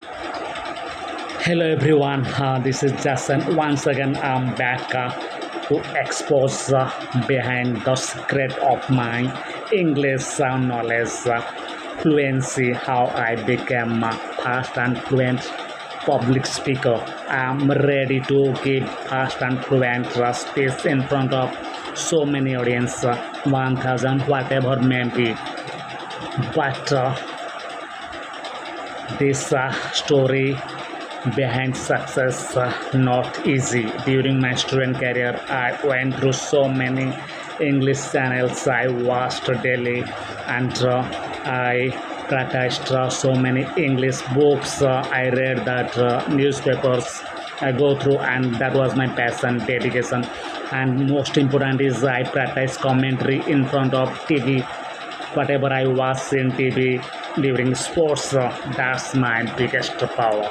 Hello everyone, this is Jason. Once again, I'm back to expose behind the secret of my English knowledge, fluency, how I became a fast and fluent public speaker. I'm ready to give fast and fluent speech in front of so many audience, 1000 whatever may be. But this story behind success not easy. During my student career, I went through so many English channels. I watched daily, and I practiced so many English books. I read that newspapers. I go through, and that was my passion, dedication, and most important is I practice commentary in front of TV. Whatever I watch in TV during sports, that's my biggest power.